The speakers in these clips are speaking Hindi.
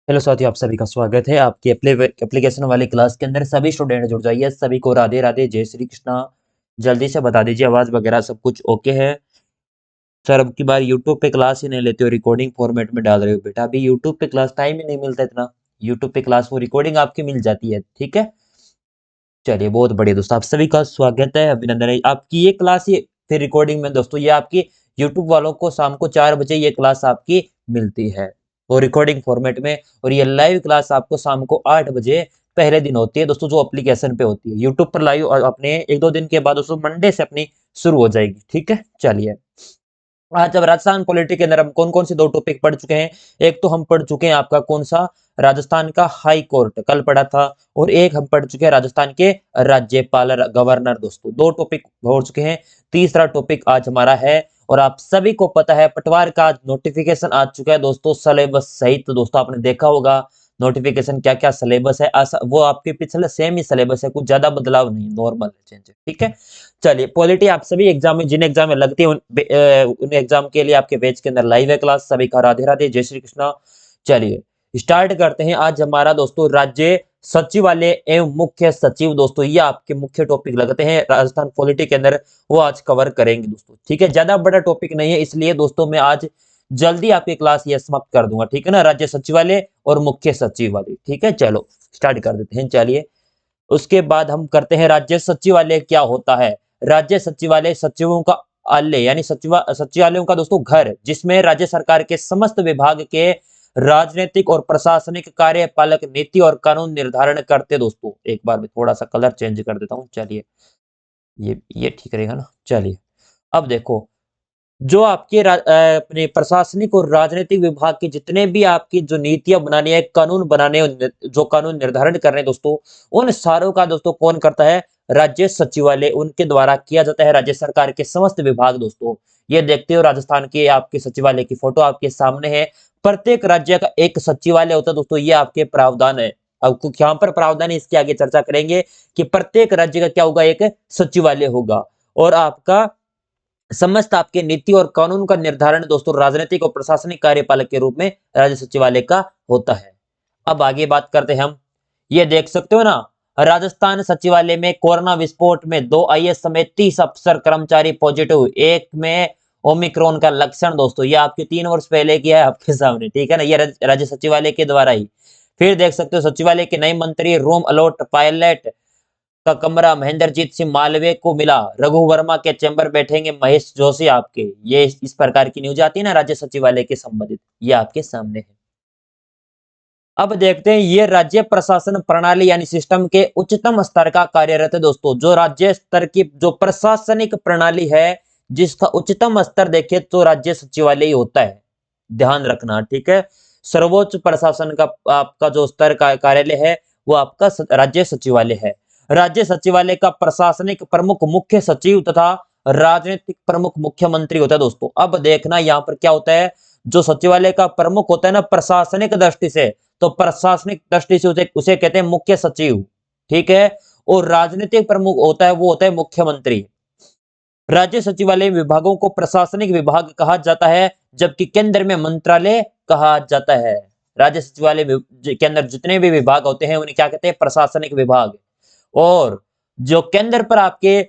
हेलो साथियों, आप सभी का स्वागत है आपकी एप्लीकेशन वाली क्लास के अंदर। सभी स्टूडेंट जुड़ जाइए। सभी को राधे राधे, जय श्री कृष्णा। जल्दी से बता दीजिए आवाज वगैरह सब कुछ ओके है। सर अब की बार यूट्यूब पे क्लास ही नहीं लेते हो, रिकॉर्डिंग फॉर्मेट में डाल रहे हो बेटा। अभी यूट्यूब पे क्लास टाइम ही नहीं मिलता इतना। यूट्यूब पे क्लास वो रिकॉर्डिंग आपकी मिल जाती है, ठीक है। चलिए बहुत बढ़िया दोस्तों, आप सभी का स्वागत है, अभिनंदन है। आपकी ये क्लास ये फिर रिकॉर्डिंग में दोस्तों, ये आपकी यूट्यूब वालों को शाम को 4 बजे ये क्लास आपकी मिलती है वो रिकॉर्डिंग फॉर्मेट में। और ये लाइव क्लास आपको शाम को 8 बजे पहले दिन होती है दोस्तों, जो एप्लीकेशन पे होती है यूट्यूब पर लाइव। और अपने 1-2 दिन के बाद दोस्तों मंडे से अपनी शुरू हो जाएगी, ठीक है। चलिए आज अब राजस्थान पॉलिटी के अंदर हम कौन कौन से दो टॉपिक पढ़ चुके हैं। एक तो हम पढ़ चुके हैं आपका कौन सा, राजस्थान का हाई कोर्ट कल पढ़ा था। और एक हम पढ़ चुके हैं राजस्थान के राज्यपाल गवर्नर दोस्तों, दो टॉपिक हो चुके हैं। तीसरा टॉपिक आज हमारा है, और आप सभी को पता है पटवार का आज नोटिफिकेशन आ चुका है दोस्तों, सिलेबस सहित। दोस्तों आपने देखा होगा नोटिफिकेशन क्या क्या सिलेबस है। वो आपके पिछले सेम ही सिलेबस है, कुछ ज्यादा बदलाव नहीं, नॉर्मल चेंज है, ठीक है। चलिए पॉलिटी आप सभी एग्जाम में, जिन एग्जाम में लगती है उन एग्जाम के लिए आपके पेज के अंदर लाइव है क्लास। सभी का राधे राधे, जय श्री कृष्णा। चलिए स्टार्ट करते हैं। आज हमारा दोस्तों राज्य सचिवालय एवं मुख्य सचिव दोस्तों, ये आपके मुख्य टॉपिक लगते हैं राजस्थान पॉलिटी के अंदर, वो आज कवर करेंगे दोस्तों, ठीक है। ज्यादा बड़ा टॉपिक नहीं है, इसलिए दोस्तों मैं आज जल्दी आपकी क्लास ये समाप्त कर दूंगा, ठीक है ना। राज्य सचिवालय और मुख्य सचिवालय, ठीक है। चलो स्टार्ट कर देते हैं। चलिए उसके बाद हम करते हैं राज्य सचिवालय क्या होता है। राज्य सचिवालय सचिवों का आलय यानी सचिवालयों का दोस्तों घर, जिसमें राज्य सरकार के समस्त विभाग के राजनीतिक और प्रशासनिक कार्यपालक नीति और कानून निर्धारण करते दोस्तों। एक बार में थोड़ा सा कलर चेंज कर देता हूं, चलिए ये ठीक रहेगा ना। चलिए अब देखो, जो आपके अपने प्रशासनिक और राजनीतिक विभाग की जितने भी आपकी जो नीतियां बनानी है, कानून बनाने जो कानून निर्धारण कर रहे हैं दोस्तों, उन सारों का दोस्तों कौन करता है, राज्य सचिवालय, उनके द्वारा किया जाता है। राज्य सरकार के समस्त विभाग दोस्तों, ये देखते हो राजस्थान के आपके सचिवालय की फोटो आपके सामने है। प्रत्येक राज्य का एक सचिवालय होता है दोस्तों, ये आपके प्रावधान है। अब कुछ यहाँ पर प्रावधान है, इसके आगे चर्चा करेंगे कि प्रत्येक राज्य का क्या होगा, एक सचिवालय होगा। और आपका समस्त आपके नीति और कानून का निर्धारण दोस्तों राजनीतिक और प्रशासनिक कार्यपालक के रूप में राज्य सचिवालय का होता है। अब आगे बात करते हैं हम, ये देख सकते हो ना, राजस्थान सचिवालय में कोरोना विस्फोट में 2 आईएएस समेत 30 अफसर कर्मचारी पॉजिटिव, एक में ओमिक्रॉन का लक्षण दोस्तों। ये आपके 3 वर्ष पहले किया है आपके सामने, ठीक है ना, ये राज्य सचिवालय के द्वारा ही। फिर देख सकते हो सचिवालय के नए मंत्री, रूम अलॉट पायलट का कमरा महेंद्रजीत सिंह मालवीय को मिला। रघु वर्मा के चैम्बर बैठेंगे महेश जोशी आपके। ये इस प्रकार की न्यूज आती है ना राज्य सचिवालय के संबंधित, ये आपके सामने है। अब देखते हैं, ये राज्य प्रशासन प्रणाली यानी सिस्टम के उच्चतम स्तर का कार्यरत है दोस्तों। जो राज्य स्तर की जो प्रशासनिक प्रणाली है, जिसका उच्चतम स्तर देखे तो राज्य सचिवालय ही होता है, ध्यान रखना, ठीक है। सर्वोच्च प्रशासन का आपका जो स्तर का कार्यालय है, वो आपका राज्य सचिवालय है। राज्य सचिवालय का प्रशासनिक प्रमुख मुख्य सचिव तथा राजनीतिक प्रमुख मुख्यमंत्री होता है दोस्तों। अब देखना यहाँ पर क्या होता है, जो सचिवालय का प्रमुख होता है ना प्रशासनिक दृष्टि से, तो प्रशासनिक दृष्टि से उसे कहते हैं मुख्य सचिव, ठीक है। और राजनीतिक प्रमुख होता है, वो होता है मुख्यमंत्री। राज्य सचिवालय विभागों को प्रशासनिक विभाग कहा जाता है, जबकि केंद्र में मंत्रालय कहा जाता है। राज्य सचिवालय के अंदर जितने भी विभाग होते हैं उन्हें क्या कहते हैं, प्रशासनिक विभाग। और जो केंद्र पर आपके,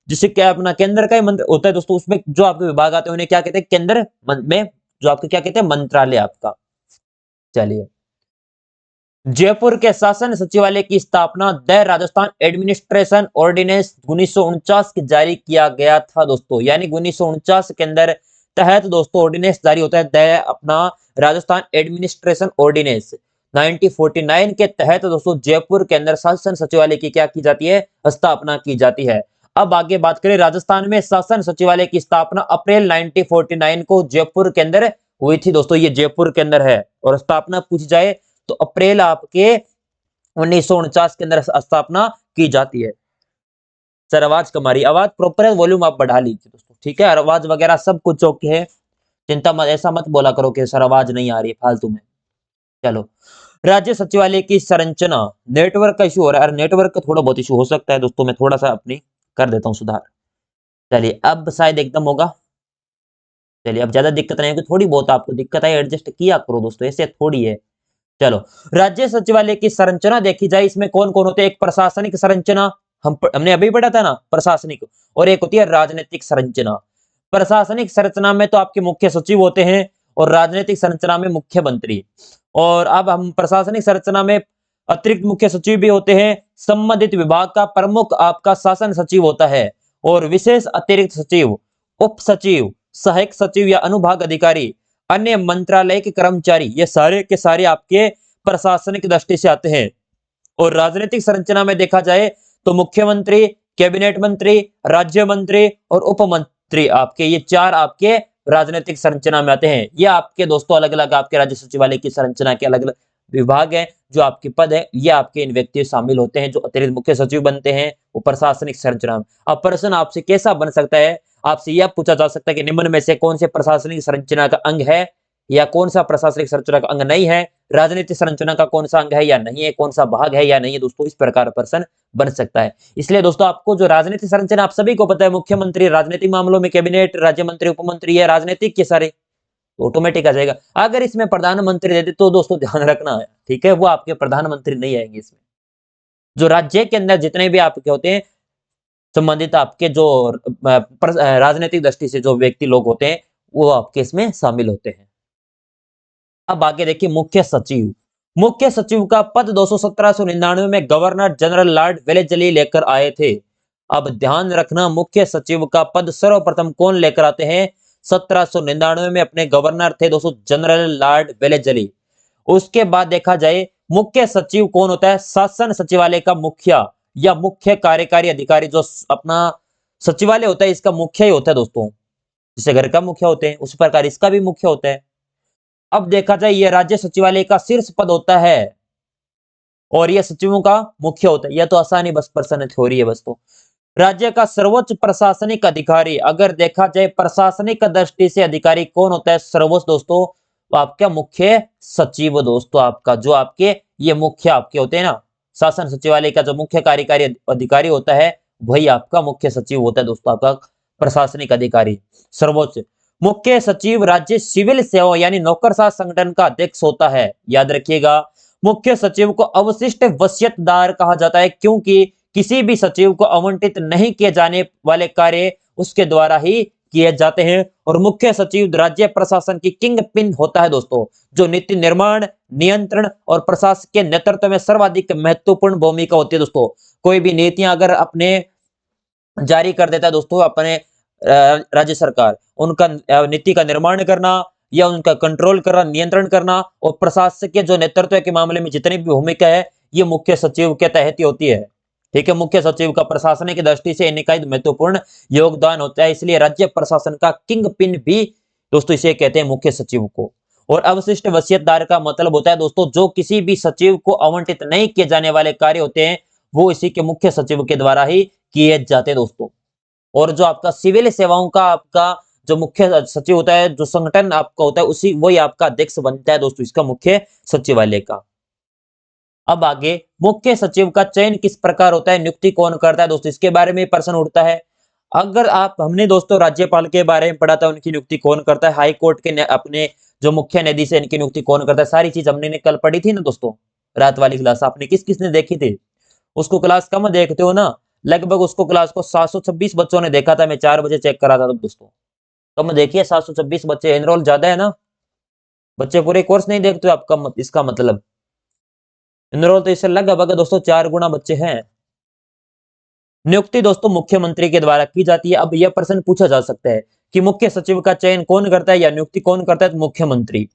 जिसे क्या अपना केंद्र का ही मंत्र होता है दोस्तों, उसमें जो आपके विभाग आते हैं उन्हें क्या कहते हैं, केंद्र में जो आपके क्या कहते हैं, मंत्रालय आपका। चलिए जयपुर के शासन सचिवालय की स्थापना द राजस्थान एडमिनिस्ट्रेशन ऑर्डिनेंस 1949 के जारी किया गया था दोस्तों। यानी 1949 के अंदर तहत दोस्तों ऑर्डिनेंस जारी होता है, द अपना राजस्थान एडमिनिस्ट्रेशन ऑर्डिनेंस 1949 के तहत दोस्तों जयपुर के अंदर शासन सचिवालय की क्या की जाती है, स्थापना की जाती है। अब आगे बात करें, राजस्थान में शासन सचिवालय की स्थापना अप्रैल 1949 को जयपुर के अंदर हुई थी दोस्तों। ये जयपुर के अंदर है। और स्थापना पूछी जाए तो अप्रैल आपके 1949 के अंदर स्थापना की जाती है। सर आवाज कम आ रही, आवाज प्रॉपर है, वॉल्यूम आप बढ़ा लीजिए दोस्तों, ठीक है। आवाज वगैरह सब कुछ ओके है, चिंता मत, ऐसा मत बोला करो कि सर आवाज नहीं आ रही है फालतू में। चलो राज्य सचिवालय की संरचना, नेटवर्क का इशू हो रहा है, नेटवर्क का थोड़ा बहुत इशू हो सकता है दोस्तों, मैं थोड़ा सा अपनी कर देता हूँ सुधार। चलिए अब शायद एकदम होगा। चलिए अब ज्यादा दिक्कत नहीं होगी, थोड़ी बहुत आपको दिक्कत आई एडजस्ट किया करो दोस्तों, ऐसे थोड़ी है। चलो, राज्य सचिवालय की संरचना देखी जाए, इसमें कौन कौन होते हैं? एक प्रशासनिक संरचना, हमने अभी पढ़ा था ना प्रशासनिक, और एक होती है राजनीतिक संरचना। प्रशासनिक संरचना में तो आपके मुख्य सचिव होते हैं और राजनीतिक संरचना में मुख्यमंत्री। और अब हम प्रशासनिक संरचना में अतिरिक्त मुख्य सचिव भी होते हैं, संबंधित विभाग का प्रमुख आपका शासन सचिव होता है, और विशेष अतिरिक्त सचिव, उप सचिव, सहायक सचिव या अनुभाग अधिकारी, अन्य मंत्रालय के कर्मचारी, ये सारे के सारे आपके प्रशासनिक दृष्टि से आते हैं। और राजनीतिक संरचना में देखा जाए तो मुख्यमंत्री, कैबिनेट मंत्री, राज्य मंत्री और उप मंत्री, आपके ये चार आपके राजनीतिक संरचना में आते हैं। ये आपके दोस्तों अलग अलग आपके राज्य सचिवालय की संरचना के अलग अलग विभाग हैं, जो आपके पद है, ये आपके इन व्यक्ति शामिल होते हैं जो अतिरिक्त मुख्य सचिव बनते हैं वो प्रशासनिक संरचना में। अब प्रश्न आपसे कैसा बन सकता है? आपसे यह पूछा जा सकता है कि निम्न में से कौन से प्रशासनिक संरचना का अंग है या कौन सा प्रशासनिक संरचना का अंग नहीं है, राजनीतिक संरचना का कौन सा अंग है या नहीं है, कौन सा भाग है या नहीं है। दोस्तों इस प्रकार प्रश्न बन सकता है। इसलिए दोस्तों आपको जो राजनीतिक संरचना आप सभी को पता है, मुख्यमंत्री राजनीतिक मामलों में, कैबिनेट, राज्य मंत्री, उपमंत्री, ये राजनीतिक के सारे ऑटोमेटिक आ जाएगा। अगर इसमें प्रधानमंत्री दे दे तो दोस्तों ध्यान रखना है, ठीक है, वो आपके प्रधानमंत्री नहीं आएंगे इसमें। जो राज्य के अंदर जितने भी आपके होते हैं संबंधित आपके जो राजनीतिक दृष्टि से जो व्यक्ति लोग होते हैं वो आपके इसमें शामिल होते हैं। अब आगे देखिए मुख्य सचिव। मुख्य सचिव का पद 1799 में गवर्नर जनरल लॉर्ड वेलेस्ली लेकर आए थे। अब ध्यान रखना, मुख्य सचिव का पद सर्वप्रथम कौन लेकर आते हैं? 1799 में अपने गवर्नर थे दोस्तों जनरल लॉर्ड वेलेस्ली। उसके बाद देखा जाए मुख्य सचिव कौन होता है? शासन सचिवालय का मुखिया या मुख्य कार्यकारी अधिकारी, जो अपना सचिवालय होता है इसका मुखिया ही होता है दोस्तों। जैसे घर का मुखिया होते हैं उस प्रकार इसका भी मुख्य होता है। अब देखा जाए ये राज्य सचिवालय का शीर्ष पद होता है और ये सचिवों का मुख्य होता है। यह तो आसानी बस प्रश्न थ्योरी है बस। तो राज्य का सर्वोच्च प्रशासनिक अधिकारी, अगर देखा जाए प्रशासनिक दृष्टि से अधिकारी कौन होता है सर्वोच्च दोस्तों? तो आपका मुख्य सचिव दोस्तों, आपका जो आपके ये मुख्य आपके होते हैं ना, शासन सचिवालय का जो मुख्य कार्यकारी अधिकारी होता है वही आपका मुख्य सचिव होता है दोस्तों, आपका प्रशासनिक अधिकारी सर्वोच्च। मुख्य सचिव राज्य सिविल सेवा यानी नौकरशाह संगठन का अध्यक्ष होता है, याद रखिएगा। मुख्य सचिव को अवशिष्ट वसीयतदार कहा जाता है, क्योंकि किसी भी सचिव को आवंटित नहीं किए जाने वाले कार्य उसके द्वारा ही किए जाते हैं। और मुख्य सचिव राज्य प्रशासन की किंग पिन होता है दोस्तों, जो नीति निर्माण, नियंत्रण और प्रशासकीय नेतृत्व में सर्वाधिक महत्वपूर्ण भूमिका होती है दोस्तों। कोई भी नीतियां अगर अपने जारी कर देता है दोस्तों अपने राज्य सरकार, उनका नीति का निर्माण करना या उनका कंट्रोल करना, नियंत्रण करना और प्रशासकीय जो नेतृत्व के मामले में जितनी भी भूमिका है ये मुख्य सचिव के तहत ही होती है, ठीक है। मुख्य सचिव का प्रशासनिक की दृष्टि से इनका महत्वपूर्ण योगदान होता है, इसलिए राज्य प्रशासन का किंग पिन भी दोस्तों इसे कहते हैं मुख्य सचिव को। और अवशिष्ट वसीयतदार का मतलब होता है दोस्तों जो किसी भी सचिव को आवंटित नहीं किए जाने वाले कार्य होते हैं वो इसी के मुख्य सचिव के द्वारा ही किए जाते हैं दोस्तों। और जो आपका सिविल सेवाओं का आपका जो मुख्य सचिव होता है, जो संगठन आपका होता है उसी वही आपका अध्यक्ष बनता है दोस्तों इसका मुख्य सचिवालय का। अब आगे मुख्य सचिव का चयन किस प्रकार होता है, नियुक्ति कौन करता है दोस्तों, इसके बारे में प्रश्न उठता है। अगर आप हमने दोस्तों राज्यपाल के बारे में पढ़ा था, उनकी नियुक्ति कौन करता है, हाई कोर्ट के अपने जो मुख्य न्यायाधीश है इनकी नियुक्ति कौन करता है, सारी चीज हमने कल पढ़ी थी ना दोस्तों, रात वाली क्लास आपने किस किसने देखी थी? उसको क्लास कम देखते हो ना, लगभग उसको क्लास को 726 बच्चों ने देखा था, मैं 4 बजे चेक करा था तो दोस्तों। कम देखिए 726 बच्चे, एनरोल ज्यादा है ना, बच्चे पूरे कोर्स नहीं देखते हो आपका इसका मतलब एनरोल तो इससे लगभग दोस्तों 4 गुना बच्चे हैं। नियुक्ति दोस्तों मुख्यमंत्री के द्वारा की जाती है। अब यह प्रश्न पूछा जा सकता है कि मुख्य सचिव का चयन कौन करता है या नियुक्ति कौन करता है, तो मुख्यमंत्री।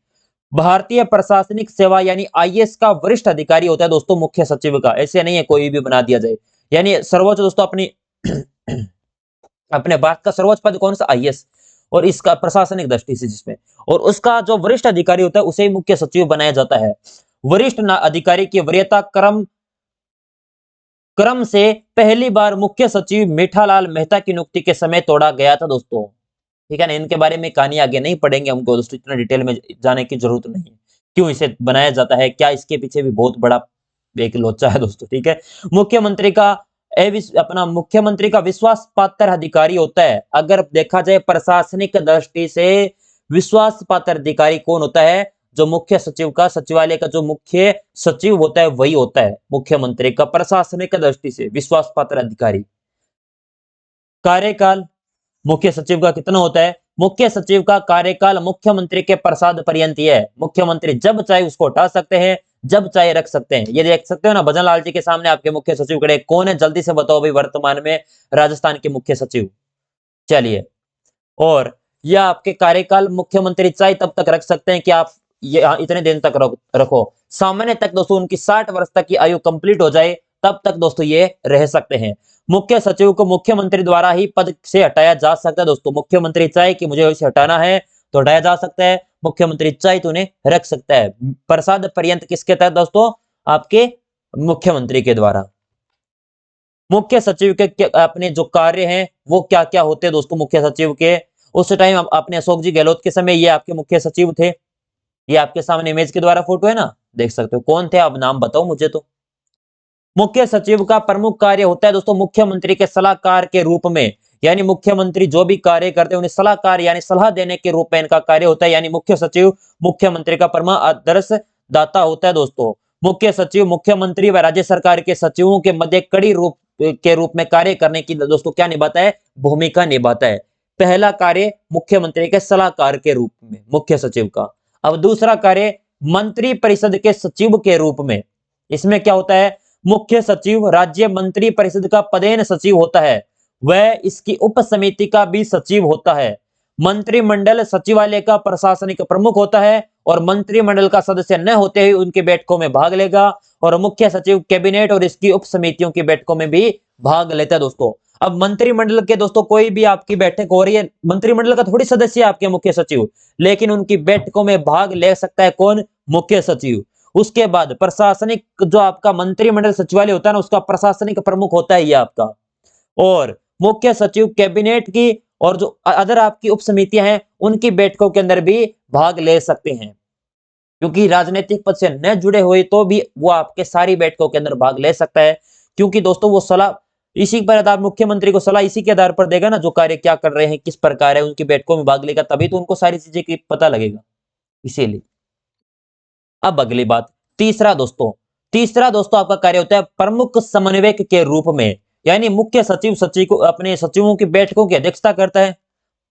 भारतीय प्रशासनिक सेवा यानी आईएएस का वरिष्ठ अधिकारी होता है दोस्तों मुख्य सचिव का, ऐसे नहीं है कोई भी बना दिया जाए। यानी सर्वोच्च दोस्तों अपनी अपने भारत का सर्वोच्च पद कौन सा, आईएएस, और इसका प्रशासनिक दृष्टि से जिसमें, और उसका जो वरिष्ठ अधिकारी होता है उसे ही मुख्य सचिव बनाया जाता है। वरिष्ठ अधिकारी की वरीयता क्रम से पहली बार मुख्य सचिव मीठालाल मेहता की नियुक्ति के समय तोड़ा गया था दोस्तों, ठीक है ना। इनके बारे में कहानी आगे नहीं पढ़ेंगे, हमको दोस्तों इतना डिटेल में जाने की जरूरत नहीं है, क्यों इसे बनाया जाता है, क्या इसके पीछे भी बहुत बड़ा एक लोचा है दोस्तों, ठीक है। मुख्यमंत्री का विश्वास पात्र अधिकारी होता है। अगर देखा जाए प्रशासनिक दृष्टि से विश्वास पात्र अधिकारी कौन होता है, जो मुख्य सचिव का, सचिवालय का जो मुख्य सचिव होता है वही होता है मुख्यमंत्री का प्रशासनिक दृष्टि से विश्वास पात्र अधिकारी। कार्यकाल मुख्य सचिव का कितना होता है? मुख्य सचिव का कार्यकाल मुख्यमंत्री के प्रसाद पर्यंत ही है। मुख्यमंत्री जब चाहे उसको हटा सकते हैं, जब चाहे रख सकते हैं। ये देख सकते हो ना, भजन लाल जी के सामने आपके मुख्य सचिव खड़े, कौन है जल्दी से बताओ भाई वर्तमान में राजस्थान के मुख्य सचिव। चलिए, और यह आपके कार्यकाल मुख्यमंत्री चाहे तब तक रख सकते हैं कि आप ये इतने दिन तक रखो। सामान्य तक दोस्तों उनकी 60 वर्ष तक की आयु कंप्लीट हो जाए तब तक दोस्तों ये रह सकते हैं। मुख्य सचिव को मुख्यमंत्री द्वारा ही पद से हटाया जा सकता है दोस्तों। मुख्यमंत्री चाहे कि मुझे इसे हटाना है तो हटाया जा सकता है, मुख्यमंत्री चाहे तो उन्हें रख सकता है। प्रसाद पर्यंत किसके तहत दोस्तों? आपके मुख्यमंत्री के द्वारा। मुख्य सचिव के अपने जो कार्य हैं वो क्या क्या होते हैं दोस्तों मुख्य सचिव के? उस टाइम अपने अशोक जी गहलोत के समय ये आपके मुख्य सचिव थे। ये आपके सामने इमेज के द्वारा फोटो है ना, देख सकते हो। कौन थे आप, नाम बताओ मुझे तो। मुख्य सचिव का प्रमुख कार्य होता है दोस्तों मुख्यमंत्री के सलाहकार के रूप में, यानी मुख्यमंत्री जो भी कार्य करते हैं उन्हें सलाहकार यानी सलाह देने के रूप में इनका कार्य होता है। यानी मुख्य सचिव मुख्यमंत्री का परम आदर्श दाता होता है दोस्तों। मुख्य सचिव मुख्यमंत्री व राज्य सरकार के सचिवों के मध्य कड़ी रूप के रूप में कार्य करने की दोस्तों क्या निभाता है? भूमिका निभाता है। पहला कार्य मुख्यमंत्री के सलाहकार के रूप में मुख्य सचिव का। अब दूसरा कार्य मंत्री परिषद के सचिव के रूप में। इसमें क्या होता है? मुख्य सचिव राज्य मंत्री परिषद का पदेन सचिव होता है, वह इसकी उप समिति का भी सचिव होता है। मंत्रिमंडल सचिवालय का प्रशासनिक प्रमुख होता है और मंत्रिमंडल का सदस्य न होते हुए उनकी बैठकों में भाग लेगा, और मुख्य सचिव कैबिनेट और इसकी उप समितियों की बैठकों में भी भाग लेता है दोस्तों। अब मंत्रिमंडल के दोस्तों कोई भी आपकी बैठक हो रही है, मंत्रिमंडल का थोड़ी सदस्य है आपके मुख्य सचिव, लेकिन उनकी बैठकों में भाग ले सकता है कौन? मुख्य सचिव। उसके बाद प्रशासनिक जो आपका मंत्रिमंडल सचिवालय होता है ना, उसका प्रशासनिक प्रमुख होता है ये आपका। और मुख्य सचिव कैबिनेट की और जो अदर आपकी उप समितियां हैं उनकी बैठकों के अंदर भी भाग ले सकते हैं, क्योंकि राजनीतिक पद से न जुड़े हुए तो भी वो आपके सारी बैठकों के अंदर भाग ले सकता है। क्योंकि दोस्तों वो सलाह इसी पर आधार, मुख्यमंत्री को सलाह इसी के आधार पर देगा ना, जो कार्य क्या कर रहे हैं, किस प्रकार है, उनकी बैठकों में भाग लेगा, तभी तो उनको सारी चीजें की पता लगेगा। इसीलिए अब अगली बात, तीसरा दोस्तों आपका कार्य होता है प्रमुख समन्वयक के रूप में। यानी मुख्य सचिव सचिव को अपने सचिवों की बैठकों की अध्यक्षता करता है,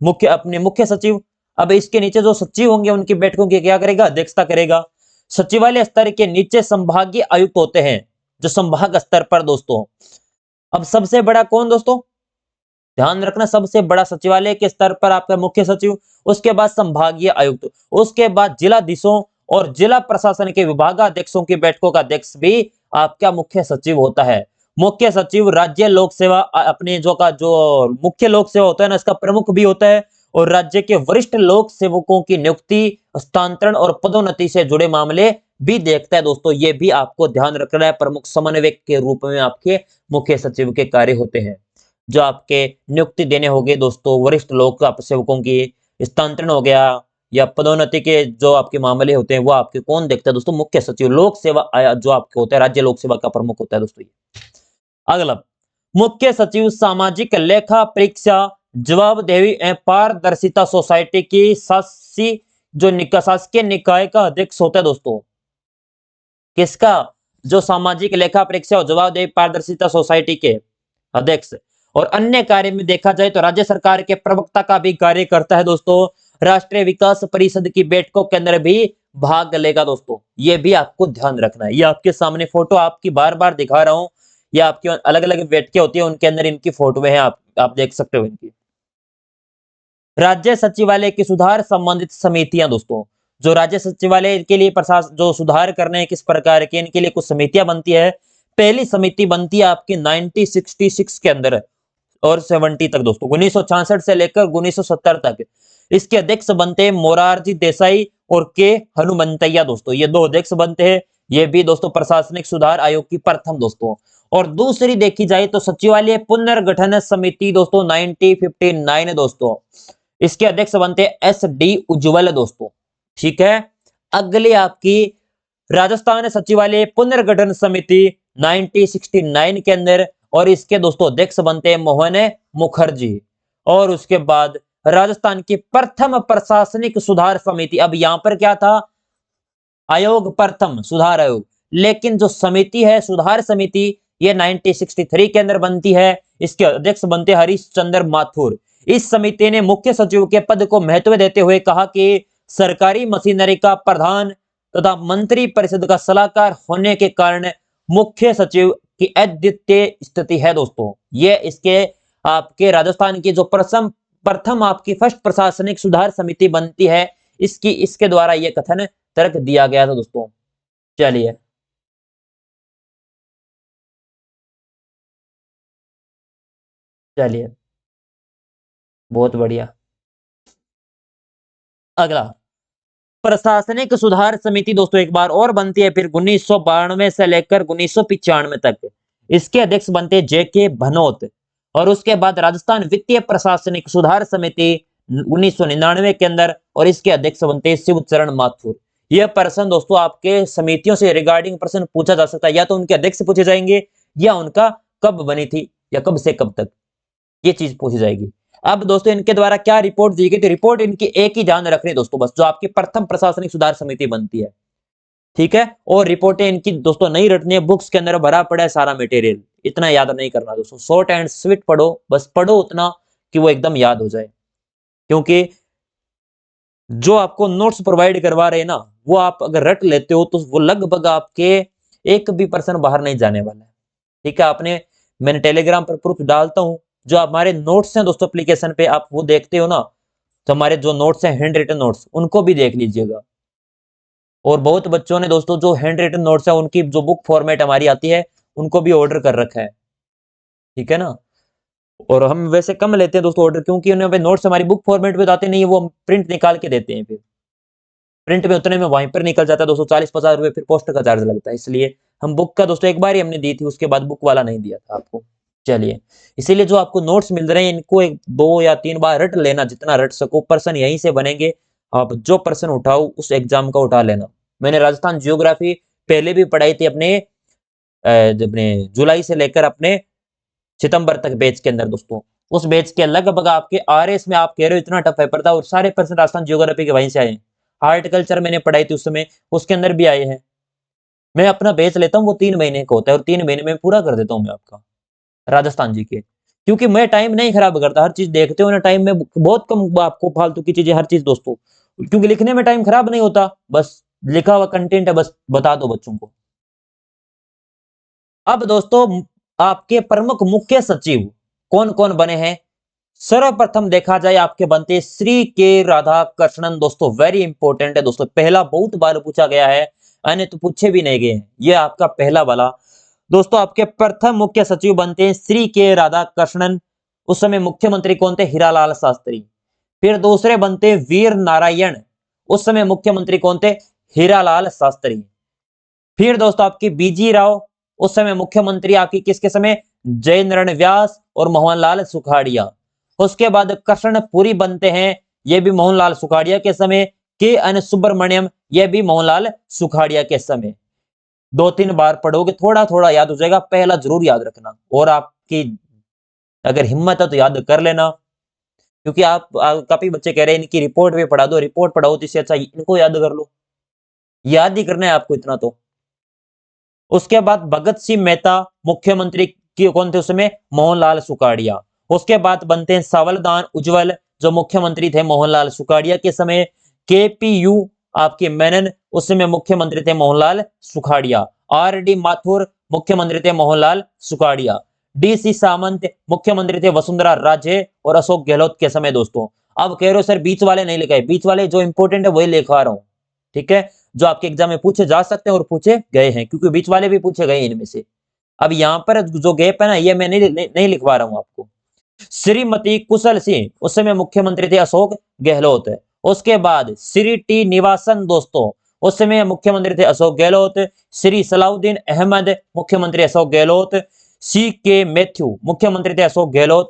मुख्य सचिव। अब इसके नीचे जो सचिव होंगे उनकी बैठकों की क्या करेगा? अध्यक्षता करेगा। सचिवालय स्तर के नीचे संभागीय आयुक्त होते हैं, जो संभाग स्तर पर दोस्तों। अब सबसे बड़ा कौन दोस्तों? ध्यान रखना, सबसे बड़ा सचिवालय के स्तर पर आपका मुख्य सचिव, उसके बाद संभागीय आयुक्त, उसके बाद जिलाधीशों और जिला प्रशासन के विभागाध्यक्षों की बैठकों का अध्यक्ष भी आपका मुख्य सचिव होता है। मुख्य सचिव राज्य लोक सेवा अपने जो मुख्य लोक सेवा होता है ना, इसका प्रमुख भी होता है, और राज्य के वरिष्ठ लोक सेवकों की नियुक्ति, हस्तांतरण और पदोन्नति से जुड़े मामले भी देखता है दोस्तों। ये भी आपको ध्यान रखना है, प्रमुख समन्वयक के रूप में आपके मुख्य सचिव के कार्य होते हैं। जो आपके नियुक्ति देने होंगे दोस्तों वरिष्ठ लोक सेवकों की, हस्तांतरण हो गया, या पदोन्नति के जो आपके मामले होते हैं वो आपके कौन देखता है दोस्तों? मुख्य सचिव। लोक सेवा जो आपके होता है, राज्य लोक सेवा का प्रमुख होता है दोस्तों ये। अगला, मुख्य सचिव सामाजिक लेखा परीक्षा जवाबदेही एवं पारदर्शिता सोसाइटी की शासकीय निकाय का अध्यक्ष होता है दोस्तों। किसका? जो सामाजिक लेखा परीक्षा और जवाबदेही पारदर्शिता सोसाइटी के अध्यक्ष। और अन्य कार्य में देखा जाए तो राज्य सरकार के प्रवक्ता का भी कार्य करता है दोस्तों। राष्ट्रीय विकास परिषद की बैठकों के अंदर भी भाग लेगा दोस्तों। ये भी आपको ध्यान रखना है। ये आपके सामने फोटो आपकी बार बार दिखा रहा हूं, ये आपकी अलग अलग बैठकें होती है, उनके अंदर इनकी फोटो है, आप देख सकते हो इनकी। राज्य सचिवालय की सुधार संबंधित समितियां दोस्तों, जो राज्य सचिवालय के लिए प्रशासन जो सुधार करने हैं किस प्रकार के, इनके लिए कुछ समितियां बनती है। पहली समिति बनती है आपकी 1966 के अंदर और 70 तक दोस्तों, 1966 से लेकर 1970 तक। इसके अध्यक्ष बनते हैं मोरारजी देसाई और के हनुमंतैया दोस्तों, ये दो अध्यक्ष बनते हैं। ये भी दोस्तों प्रशासनिक सुधार आयोग की प्रथम दोस्तों। और दूसरी देखी जाए तो सचिवालय पुनर्गठन समिति दोस्तों 1959 दोस्तों, इसके अध्यक्ष बनते हैं एस डी उज्ज्वल दोस्तों। ठीक है, अगली आपकी राजस्थान सचिवालय पुनर्गठन समिति 1969 के अंदर, और इसके दोस्तों अध्यक्ष बनते हैं मोहन मुखर्जी। और उसके बाद राजस्थान की प्रथम प्रशासनिक सुधार समिति, अब यहां पर क्या था? आयोग प्रथम सुधार आयोग। लेकिन जो समिति है सुधार समिति ये 1963 के अंदर बनती है। इसके अध्यक्ष बनते हरीश चंद्र माथुर। इस समिति ने मुख्य सचिव के पद को महत्व देते हुए कहा कि सरकारी मशीनरी का प्रधान तथा मंत्री परिषद का सलाहकार होने के कारण मुख्य सचिव की अद्वितीय स्थिति है दोस्तों। ये इसके आपके राजस्थान की जो प्रथम आपकी फर्स्ट प्रशासनिक सुधार समिति बनती है, इसके द्वारा यह कथन तर्क दिया गया था दोस्तों। चलिए चलिए बहुत बढ़िया। अगला प्रशासनिक सुधार समिति दोस्तों एक बार और बनती है फिर 1992 से लेकर 1995 तक। इसके अध्यक्ष बनते जेके भनोत। और उसके बाद राजस्थान वित्तीय प्रशासनिक सुधार समिति 1999 के अंदर, और इसके अध्यक्ष बनते शिवचरण माथुर। यह प्रश्न दोस्तों आपके समितियों से रिगार्डिंग प्रश्न पूछा जा सकता है, या तो उनके अध्यक्ष पूछे जाएंगे या उनका कब बनी थी या कब से कब तक, ये चीज पूछी जाएगी। अब दोस्तों इनके द्वारा क्या रिपोर्ट दी गई थी, रिपोर्ट इनकी एक ही ध्यान रखनी दोस्तों बस, जो आपकी प्रथम प्रशासनिक सुधार समिति बनती है, ठीक है। और रिपोर्टें इनकी दोस्तों नहीं रटनी है, बुक्स के अंदर भरा पड़ा है सारा मटेरियल, इतना याद नहीं करना दोस्तों, शॉर्ट एंड स्वीट पढ़ो, बस पढ़ो उतना कि वो एकदम याद हो जाए। क्योंकि जो आपको नोट्स प्रोवाइड करवा रहे हैं ना, वो आप अगर रट लेते हो तो वो लगभग आपके एक भी पर्सन बाहर नहीं जाने वाला है, ठीक है। आपने मैंने टेलीग्राम पर प्रूफ डालता हूं, जो हमारे नोट्स हैं दोस्तों एप्लीकेशन पे, आप वो देखते हो ना, तो हमारे जो नोट्स हैं हैंड रिटन नोट्स, उनको भी देख लीजिएगा। और बहुत बच्चों ने दोस्तों जो हैंड रिटन नोट्स है उनकी जो बुक फॉर्मेट हमारी आती है उनको भी ऑर्डर कर रखा है, ठीक है ना। और हम वैसे कम लेते हैं दोस्तों ऑर्डर, क्योंकि उन्हें नोट्स हमारी बुक फॉर्मेट पे आते नहीं है, वो हम प्रिंट निकाल के देते हैं, फिर प्रिंट में उतने में वहीं पर निकल जाता है दोस्तों 40-50 रुपए, फिर पोस्ट का चार्ज लगता है, इसलिए हम बुक का दोस्तों एक बार ही हमने दी थी, उसके बाद बुक वाला नहीं दिया था आपको। चलिए, इसीलिए जो आपको नोट्स मिल रहे हैं इनको एक 2 या 3 बार रट लेना, जितना रट सको। पर्सन यहीं से बनेंगे, आप जो पर्सन उठाओ उस एग्जाम का उठा लेना। मैंने राजस्थान जियोग्राफी पहले भी पढ़ाई थी अपने जुलाई से लेकर अपने सितंबर तक बैच के अंदर दोस्तों। उस बैच के लगभग आपके आरएस में आप कह रहे हो इतना टफ पेपर था, और सारे पर्सन राजस्थान जियोग्राफी के वहीं से आए। हार्टिकल्चर मैंने पढ़ाई थी उस समय, उसके अंदर भी आए हैं। मैं अपना बैच लेता हूँ, वो 3 महीने का होता है, और 3 महीने में पूरा कर देता हूँ मैं आपका राजस्थान जी के। क्योंकि मैं टाइम नहीं खराब करता, हर चीज देखते हो ना, टाइम में बहुत कम आपको फालतू की चीजें, हर चीज दोस्तों, क्योंकि लिखने में टाइम खराब नहीं होता, बस लिखा हुआ कंटेंट है, बस बता दो बच्चों को। अब दोस्तों आपके प्रमुख मुख्य सचिव कौन कौन बने हैं, सर्वप्रथम देखा जाए आपके बनते श्री के राधा कृष्णन दोस्तों। वेरी इंपॉर्टेंट है दोस्तों, पहला बहुत बार पूछा गया है, अन्य तो पूछे भी नहीं गए हैं, ये आपका पहला वाला दोस्तों। आपके प्रथम मुख्य सचिव बनते हैं श्री के राधा कृष्णन। उस समय मुख्यमंत्री कौन थे, हीरालाल शास्त्री। फिर दूसरे बनते वीर नारायण। उस समय मुख्यमंत्री कौन थे, हीरालाल शास्त्री। फिर दोस्तों आपकी बीजी राव। उस समय मुख्यमंत्री आपकी किसके समय, जयनारायण व्यास और मोहनलाल सुखाड़िया। उसके बाद कृष्णपुरी बनते हैं, ये भी मोहनलाल सुखाड़िया के समय। के एन सुब्रमण्यम, ये भी मोहनलाल सुखाड़िया के समय। 2-3 बार पढ़ोगे थोड़ा थोड़ा याद हो जाएगा, पहला जरूर याद रखना, और आपकी अगर हिम्मत है तो याद कर लेना। क्योंकि काफी बच्चे कह रहे हैं इनकी रिपोर्ट भी पढ़ा दो, रिपोर्ट पढ़ाओ तो इससे अच्छा इनको याद कर लो, याद ही करना है आपको इतना तो। उसके बाद भगत सिंह मेहता, मुख्यमंत्री की कौन थे उसमें, मोहनलाल सुखाड़िया। उसके बाद बनते हैं सावलदान उज्जवल, जो मुख्यमंत्री थे मोहनलाल सुखाड़िया के समय। केपीयू आपके मेनन, उस समय मुख्यमंत्री थे मोहनलाल सुखाड़िया। आर डी माथुर, मुख्यमंत्री थे मोहनलाल सुखाड़िया। डी सी सामंत, मुख्यमंत्री थे वसुंधरा राजे और अशोक गहलोत के समय दोस्तों। अब कह रहे हो सर बीच वाले नहीं लिखा है, बीच वाले जो इंपोर्टेंट है वही लिखा रहा हूं, ठीक है, जो आपके एग्जाम में पूछे जा सकते हैं और पूछे गए हैं, क्योंकि बीच वाले भी पूछे गए इनमें से। अब यहाँ पर जो गैप है ना, ये मैं नहीं लिखवा रहा हूं आपको। श्रीमती कुशल सिंह, उस समय मुख्यमंत्री थे अशोक गहलोत। उसके बाद श्री टी निवासन दोस्तों, उस समय मुख्यमंत्री थे अशोक गहलोत। श्री सलाउद्दीन अहमद, मुख्यमंत्री अशोक गहलोत। सी के मैथ्यू, मुख्यमंत्री थे अशोक गहलोत।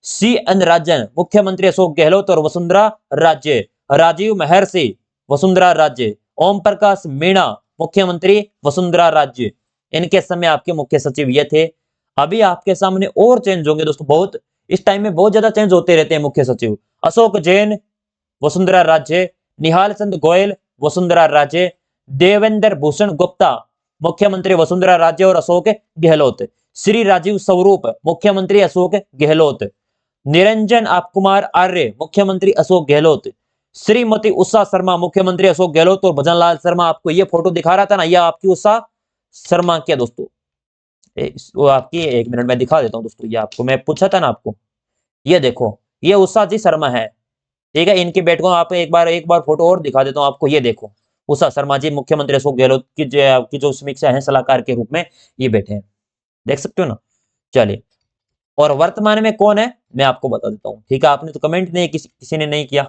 सी एन राजन, मुख्यमंत्री अशोक गहलोत और वसुंधरा राजे। राजीव महर्षि, वसुंधरा राज्य। ओम प्रकाश मीणा, मुख्यमंत्री वसुंधरा राज्य। इनके समय आपके मुख्य सचिव ये थे। अभी आपके सामने और चेंज होंगे दोस्तों, बहुत इस टाइम में बहुत ज्यादा चेंज होते रहते हैं मुख्य सचिव। अशोक जैन, वसुंधरा राज्य। निहाल चंद गोयल, वसुंधरा राज्य। देवेंद्र भूषण गुप्ता मुख्यमंत्री वसुंधरा राजे और अशोक गहलोत। श्री राजीव स्वरूप मुख्यमंत्री अशोक गहलोत। निरंजन आप कुमार आर्य मुख्यमंत्री अशोक गहलोत। श्रीमती उषा शर्मा मुख्यमंत्री अशोक गहलोत। और भजन लाल शर्मा, आपको ये फोटो दिखा रहा था ना, यह आपकी उषा शर्मा क्या दोस्तों, वो आपकी, 1 मिनट में दिखा देता हूं दोस्तों, ये आपको मैं पूछा था ना आपको, ये देखो ये उषा जी शर्मा है, ठीक है। इनके बेटों आप एक बार फोटो और दिखा देता हूं आपको, ये देखो उषा शर्मा जी मुख्यमंत्री अशोक गहलोत की जो समीक्षा है सलाहकार के रूप में ये बैठे हैं, देख सकते हो ना। चलिए, और वर्तमान में कौन है मैं आपको बता देता हूं, ठीक है। आपने तो कमेंट नहीं, किसी ने नहीं किया।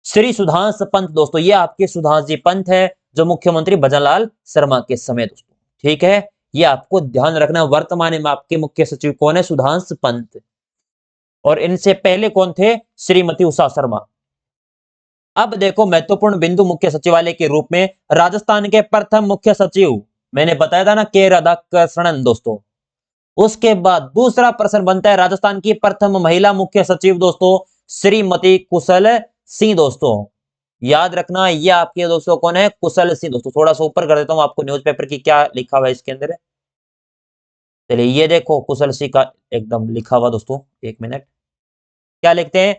श्री सुधांश पंत दोस्तों, ये आपके सुधांश जी पंत है जो मुख्यमंत्री भजनलाल शर्मा के समय दोस्तों, ठीक है। ये आपको ध्यान रखना, वर्तमान में आपके मुख्य सचिव कौन है, सुधांश पंत। और इनसे पहले कौन थे, श्रीमती उषा शर्मा। अब देखो महत्वपूर्ण बिंदु, मुख्य सचिवालय के रूप में राजस्थान के प्रथम मुख्य सचिव मैंने बताया था ना, के राधाकृष्णन दोस्तों। उसके बाद दूसरा प्रश्न बनता है, राजस्थान की प्रथम महिला मुख्य सचिव दोस्तों श्रीमती कुशल सिंह दोस्तों। याद रखना ये आपके दोस्तों कौन है, कुशल सिंह दोस्तों। थोड़ा सा ऊपर कर देता हूं आपको, न्यूज़पेपर की क्या लिखा हुआ है इसके अंदर, चलिए ये देखो कुशल सिंह का एकदम लिखा हुआ दोस्तों, 1 मिनट। क्या लिखते हैं,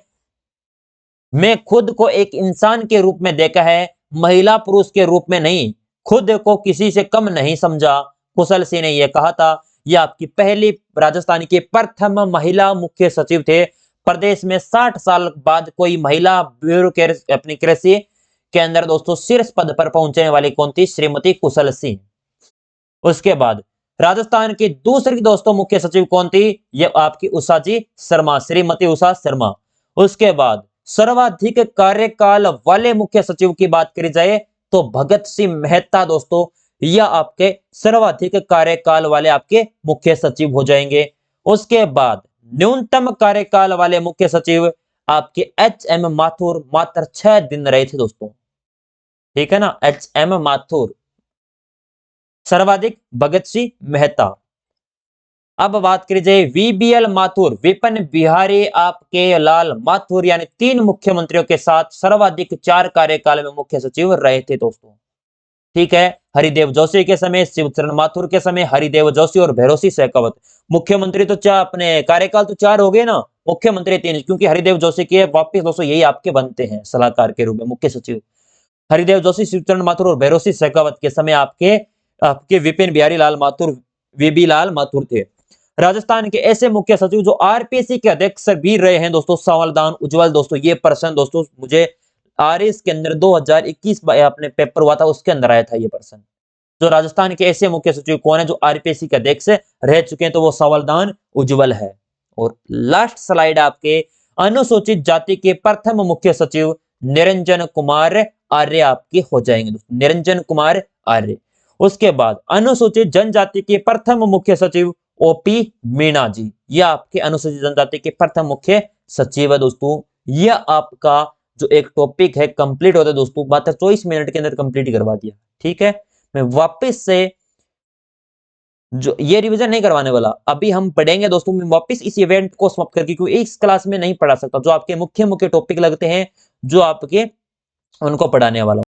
मैं खुद को एक इंसान के रूप में देखा है, महिला पुरुष के रूप में नहीं। खुद को किसी से कम नहीं समझा, कुशल सिंह ने यह कहा था। यह आपकी पहली राजस्थान की प्रथम महिला मुख्य सचिव थे। प्रदेश में 60 साल बाद कोई महिला ब्यूरोक्रेसी अपनी कृषि के अंदर दोस्तों शीर्ष पद पर पहुंचने वाली कौन थी, श्रीमती कुशल सिंह। उसके बाद राजस्थान की दूसरी दोस्तों मुख्य सचिव कौन थी, यह आपकी उषा जी शर्मा, श्रीमती उषा शर्मा। उसके बाद सर्वाधिक कार्यकाल वाले मुख्य सचिव की बात करी जाए तो भगत सिंह मेहता दोस्तों, यह आपके सर्वाधिक कार्यकाल वाले आपके मुख्य सचिव हो जाएंगे। उसके बाद न्यूनतम कार्यकाल वाले मुख्य सचिव आपके एच.एम. माथुर, मात्र 6 दिन रहे थे दोस्तों, ठीक है ना, एच.एम. माथुर। सर्वाधिक भगत सिंह मेहता। अब बात करी जाए वीबीएल माथुर, विपिन बिहारी आपके लाल माथुर, यानी 3 मुख्यमंत्रियों के साथ सर्वाधिक 4 कार्यकाल में मुख्य सचिव रहे थे दोस्तों, ठीक है। हरिदेव जोशी के समय, शिवचरण माथुर के समय, हरिदेव जोशी और भैरोसी शेखावत। मुख्यमंत्री तो 4, अपने कार्यकाल तो 4 हो गए ना, मुख्यमंत्री 3, क्योंकि हरिदेव जोशी के वापिस दोस्तों यही आपके बनते हैं सलाहकार के रूप में मुख्य सचिव। हरिदेव जोशी, शिवचरण माथुर और भैरोसी शेखावत के समय आपके आपके विपिन बिहारी लाल माथुर, वीबी लाल माथुर थे। राजस्थान के ऐसे मुख्य सचिव जो आरपीसी के अध्यक्ष भी रहे हैं दोस्तों, सावधान उज्जवल दोस्तों। ये प्रश्न दोस्तों मुझे आरएस के अंदर 2021 अपने पेपर हुआ था, उसके अंदर आया था ये प्रश्न। जो राजस्थान के ऐसे मुख्य सचिव कौन है जो आरपीसी के अध्यक्ष रह चुके हैं, तो वो सावधान उज्जवल है। और लास्ट स्लाइड आपके अनुसूचित जाति के प्रथम मुख्य सचिव निरंजन कुमार आर्य आपके हो जाएंगे दोस्तों, निरंजन कुमार आर्य। उसके बाद अनुसूचित जनजाति के प्रथम मुख्य सचिव ओपी मीणा जी, यह आपके अनुसूचित जनजाति के प्रथम मुख्य सचिव है दोस्तों। यह आपका जो एक टॉपिक है कंप्लीट होता है दोस्तों, मात्र 24 मिनट के अंदर कंप्लीट करवा दिया, ठीक है। मैं वापस से जो ये रिवीजन नहीं करवाने वाला, अभी हम पढ़ेंगे दोस्तों, मैं वापस इस इवेंट को समाप्त करके, क्योंकि इस क्लास में नहीं पढ़ा सकता, जो आपके मुख्य टॉपिक लगते हैं जो आपके उनको पढ़ाने वाला।